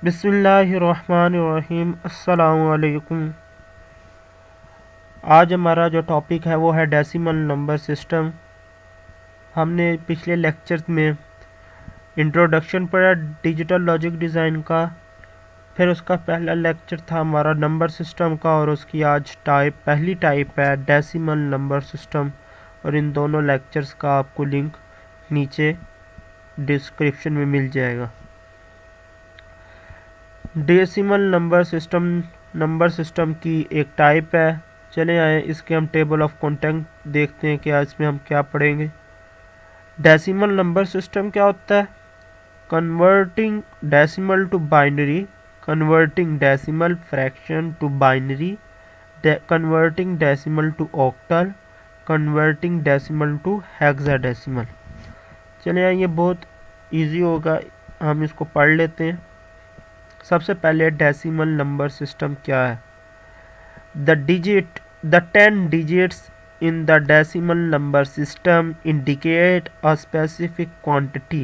बिस्मिल्लाहिर्रहमानिर्रहीम। अस्सलामु अलैकुम। आज हमारा जो टॉपिक है वो है डेसिमल नंबर सिस्टम। हमने पिछले लेक्चर्स में इंट्रोडक्शन पढ़ा डिजिटल लॉजिक डिज़ाइन का, फिर उसका पहला लेक्चर था हमारा नंबर सिस्टम का, और उसकी आज पहली टाइप है डेसिमल नंबर सिस्टम। और इन दोनों लेक्चर्स का आपको लिंक नीचे डिस्क्रिप्शन में मिल जाएगा। डेसिमल नंबर सिस्टम की एक टाइप है। चले आए इसके हम टेबल ऑफ कंटेंट देखते हैं कि आज इसमें हम क्या पढ़ेंगे। डेसिमल नंबर सिस्टम क्या होता है? Converting decimal to binary, converting decimal fraction to binary, converting decimal to octal, converting decimal to hexadecimal. चले आए, ये बहुत इजी होगा, हम इसको पढ़ लेते हैं। सबसे पहले डेसिमल नंबर सिस्टम क्या है? The 10 digits in the decimal number system indicate a specific quantity.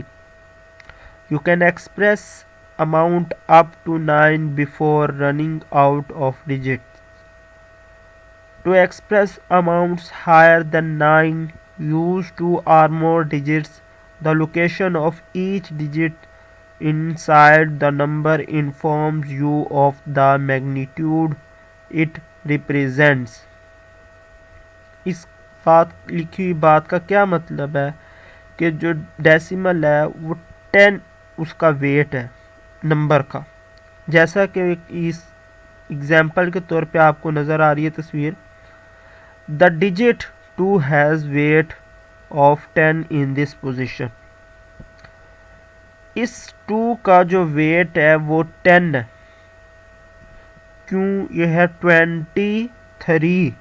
You can express amount up to 9 before running out of digits. To express amounts higher than 9, use 2 or more digits. The location of each digit inside the number informs you of the magnitude it represents. इस लिखी हुई बात का क्या मतलब है कि जो डेसिमल है वो 10 उसका वेट है नंबर का। जैसा कि इस एग्जाम्पल के तौर पे आपको नज़र आ रही है तस्वीर। The digit 2 has weight of 10 in this position. इस 2 का जो वेट है वो 10 है। क्यों? ये है 23।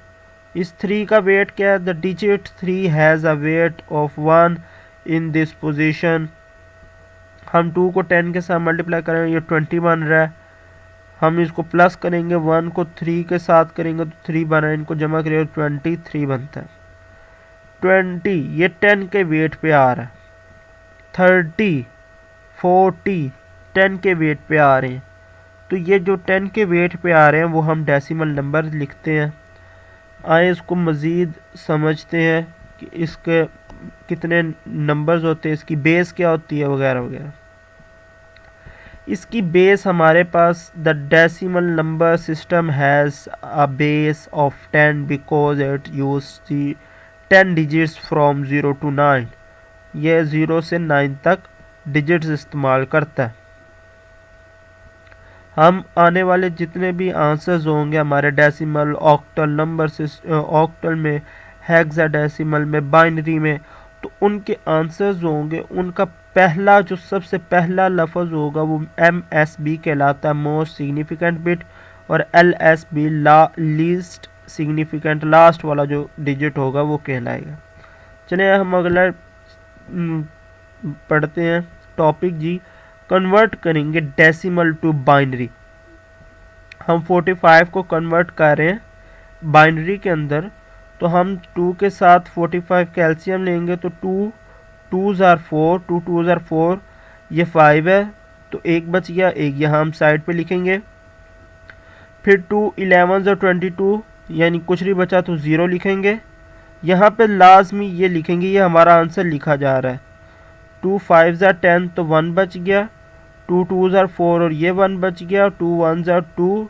इस 3 का वेट क्या है? The digit 3 has a weight of 1 in this position. हम 2 को 10 के साथ मल्टीप्लाई करेंगे, ये 20 बन रहा है। हम इसको प्लस करेंगे, 1 को 3 के साथ करेंगे तो 3 बना है, इनको जमा करेंगे 23 बनता है। 20 ये 10 के वेट पे आ रहा है। 30, 40 10 के वेट पे आ रहे हैं। तो ये जो 10 के वेट पे आ रहे हैं वो हम डेसिमल नंबर लिखते हैं। आए इसको मज़ीद समझते हैं कि इसके कितने नंबर्स होते हैं, इसकी बेस क्या होती है वगैरह वगैरह। इसकी बेस हमारे पास the decimal number system has a base of 10 because it use 10 digits from 0 to 9। यह 0 से 9 तक डिजिट्स इस्तेमाल करता है। हम आने वाले जितने भी आंसर्स होंगे हमारे डेसिमल, ऑक्टल नंबर ऑक्टल में, हेक्साडेसिमल में, बाइनरी में, तो उनके आंसर्स होंगे उनका पहला जो सबसे पहला लफ्ज़ होगा वो MSB कहलाता है, मोस्ट सिग्निफिकेंट बिट, और LSB लीस्ट सिग्निफिकेंट, लास्ट वाला जो डिजिट होगा वो कहलाएगा। चलिए हम अगला पढ़ते हैं टॉपिक जी। कन्वर्ट करेंगे डेसिमल टू बाइनरी। हम 45 को कन्वर्ट कर रहे हैं बाइनरी के अंदर, तो हम 2 के साथ 45 कैल्शियम लेंगे तो 2 2s are 4, 2 2s are 4, ये 5 है तो एक बच गया, एक यहाँ हम साइड पे लिखेंगे। फिर 2 11s और 22, यानी कुछ नहीं बचा तो 0 लिखेंगे। यहाँ पे लाजमी ये लिखेंगे, ये हमारा आंसर लिखा जा रहा है। 2 5s are 10 तो 1 बच गया, 2 2s are 4 और ये 1 बच गया, 2 1s are 2,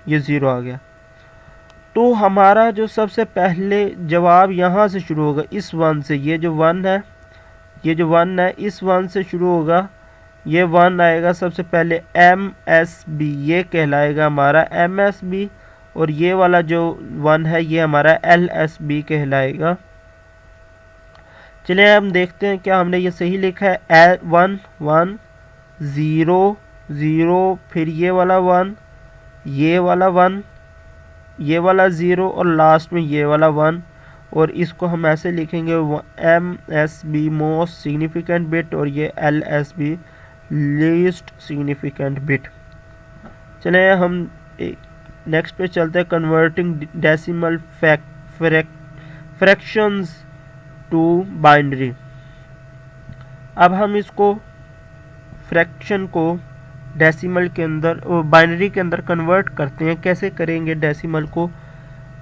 ये 0 आ गया। तो हमारा जो सबसे पहले जवाब यहाँ से शुरू होगा, इस 1 से। ये जो 1 है, ये जो 1 है इस 1 से शुरू होगा, ये 1 आएगा सबसे पहले MSB, ये कहलाएगा हमारा MSB। और ये वाला जो 1 है ये हमारा LSB कहलाएगा। चलिए हम देखते हैं क्या हमने ये सही लिखा है। 1 1 0 0, फिर ये वाला 1, ये वाला 1, ये वाला 0 और लास्ट में ये वाला 1। और इसको हम ऐसे लिखेंगे MSB मोस्ट सिग्निफिकेंट बिट और ये LSB लीस्ट सिग्निफिकेंट बिट। चले हम नेक्स्ट पे चलते हैं। Converting decimal fractions to binary. अब हम इसको फ्रैक्शन को डेसिमल के अंदर बाइनरी के अंदर कन्वर्ट करते हैं। कैसे करेंगे डेसिमल को?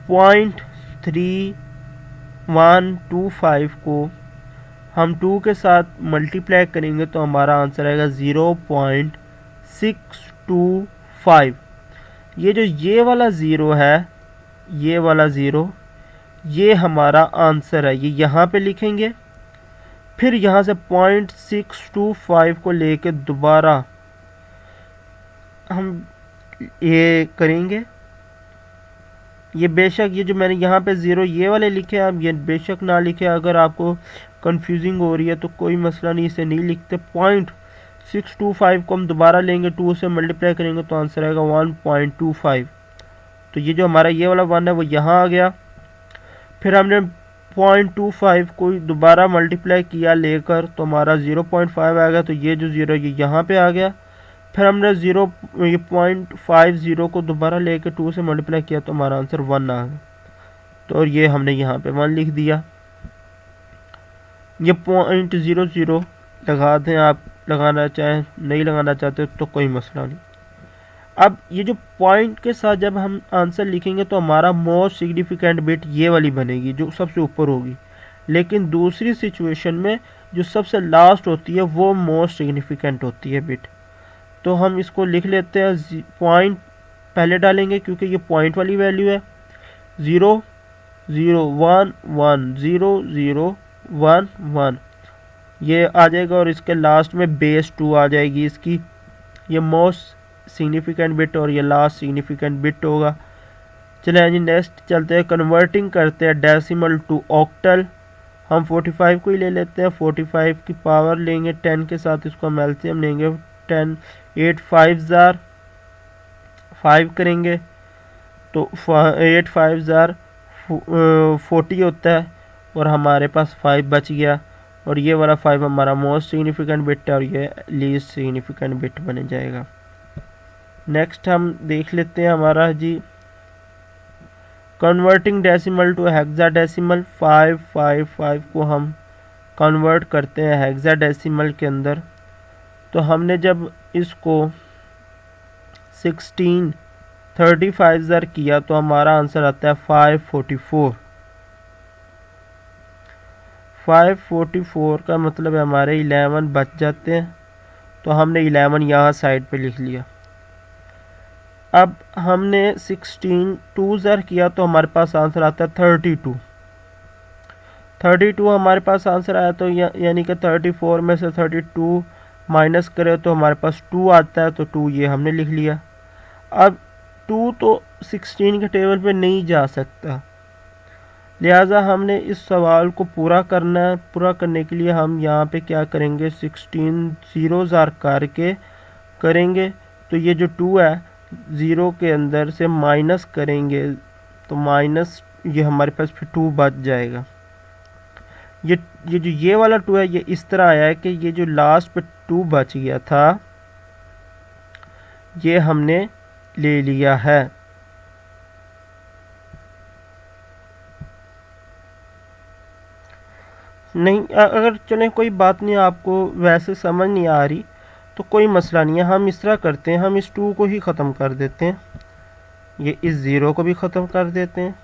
0.3125 को हम 2 के साथ मल्टीप्लाई करेंगे तो हमारा आंसर आएगा 0.625। ये जो ये वाला ज़ीरो है, ये वाला ज़ीरो, ये हमारा आंसर है। ये यहाँ पे लिखेंगे, फिर यहाँ से 0.625 को लेके दोबारा हम ये करेंगे। ये बेशक ये जो मैंने यहाँ पे ज़ीरो ये वाले लिखे हैं, आप ये बेशक ना लिखे। अगर आपको कंफ्यूजिंग हो रही है तो कोई मसला नहीं, इसे नहीं लिखते। 0.625 को हम दोबारा लेंगे, 2 से मल्टीप्लाई करेंगे तो आंसर आएगा 1.25। तो ये जो हमारा ये वाला 1 है वो यहाँ आ गया। फिर हमने 0.25 को दोबारा मल्टीप्लाई किया लेकर तो हमारा 0.5 आ गया। तो ये जो ज़ीरो ये यहाँ पे आ गया। फिर हमने ये 0.50 को दोबारा लेकर 2 से मल्टीप्लाई किया तो हमारा आंसर 1 आ गया। तो ये हमने यहाँ पे 1 लिख दिया। ये 0.00 लगा दें, आप लगाना चाहें, नहीं लगाना चाहते तो कोई मसला नहीं। अब ये जो पॉइंट के साथ जब हम आंसर लिखेंगे तो हमारा मोस्ट सिग्निफिकेंट बिट ये वाली बनेगी जो सबसे ऊपर होगी, लेकिन दूसरी सिचुएशन में जो सबसे लास्ट होती है वो मोस्ट सिग्निफिकेंट होती है बिट। तो हम इसको लिख लेते हैं, पॉइंट पहले डालेंगे क्योंकि ये पॉइंट वाली वैल्यू है। 0 0 1 1 0 0 1 1 ये आ जाएगा और इसके लास्ट में बेस 2 आ जाएगी इसकी। ये मोस्ट सिग्निफिकेंट बिट और ये लास्ट सिग्निफिकेंट बिट होगा। चलिए जी नेक्स्ट चलते हैं, कन्वर्टिंग करते हैं डेसिमल टू ऑक्टल। हम 45 को ही ले लेते हैं। 45 की पावर लेंगे 10 के साथ, इसको हम एलसीएम लेंगे 10 8 5 5 करेंगे तो 8 5 40 होता है और हमारे पास 5 बच गया। और ये वाला 5 हमारा मोस्ट सिग्निफिकेंट बिट है और ये लीस्ट सिग्निफिकेंट बिट बन जाएगा। नेक्स्ट हम देख लेते हैं हमारा जी, कन्वर्टिंग डेसिमल टू हेक्साडेसिमल। 555 को हम कन्वर्ट करते हैं हेक्साडेसिमल के अंदर। तो हमने जब इसको 1635 किया तो हमारा आंसर आता है 544। 544 का मतलब है हमारे 11 बच जाते हैं। तो हमने 11 यहाँ साइड पे लिख लिया। अब हमने 16 2 किया तो हमारे पास आंसर आता है 32। 32 हमारे पास आंसर आया तो यानी कि 34 में से 32 माइनस करें तो हमारे पास 2 आता है। तो 2 ये हमने लिख लिया। अब 2 तो 16 के टेबल पे नहीं जा सकता, लिहाजा हमने इस सवाल को पूरा करना है। पूरा करने के लिए हम यहाँ पे क्या करेंगे, 16 0 करके करेंगे। तो ये जो 2 है 0 के अंदर से माइनस करेंगे तो माइनस ये हमारे पास फिर 2 बच जाएगा। ये जो ये वाला 2 है ये इस तरह आया है कि ये जो लास्ट पे 2 बच गया था ये हमने ले लिया है। नहीं अगर चलें कोई बात नहीं, आपको वैसे समझ नहीं आ रही तो कोई मसला नहीं है। हम इस तरह करते हैं, हम इस 2 को ही ख़त्म कर देते हैं, ये इस 0 को भी ख़त्म कर देते हैं।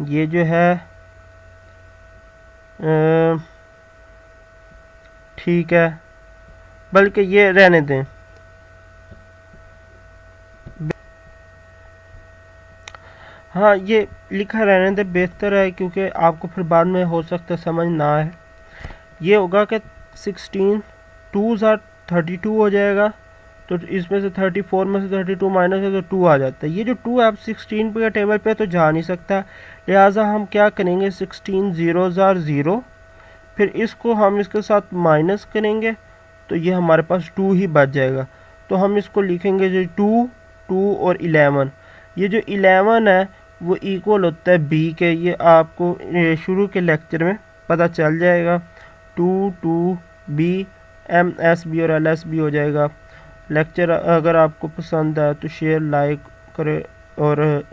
ये जो है ठीक है, बल्कि ये रहने दें। हाँ ये लिखा रहने दें बेहतर है, क्योंकि आपको फिर बाद में हो सकता है समझ ना आए। ये होगा कि 16 2 32 हो जाएगा। तो इसमें से 34 में से 32 माइनस है तो 2 आ जाता है। ये जो 2 है अब 16 पे टेबल पे तो जा नहीं सकता, लिहाजा हम क्या करेंगे 16 0 0, फिर इसको हम इसके साथ माइनस करेंगे तो ये हमारे पास 2 ही बच जाएगा। तो हम इसको लिखेंगे जो 2 2 और 11। ये जो 11 है वो इक्वल होता है b के, ये आपको शुरू के लेक्चर में पता चल जाएगा। 2 2 b MSB और LSB हो जाएगा। लेक्चर अगर आपको पसंद आए तो शेयर लाइक करें और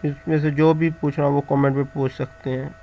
इसमें से जो भी पूछना वो कमेंट में पूछ सकते हैं।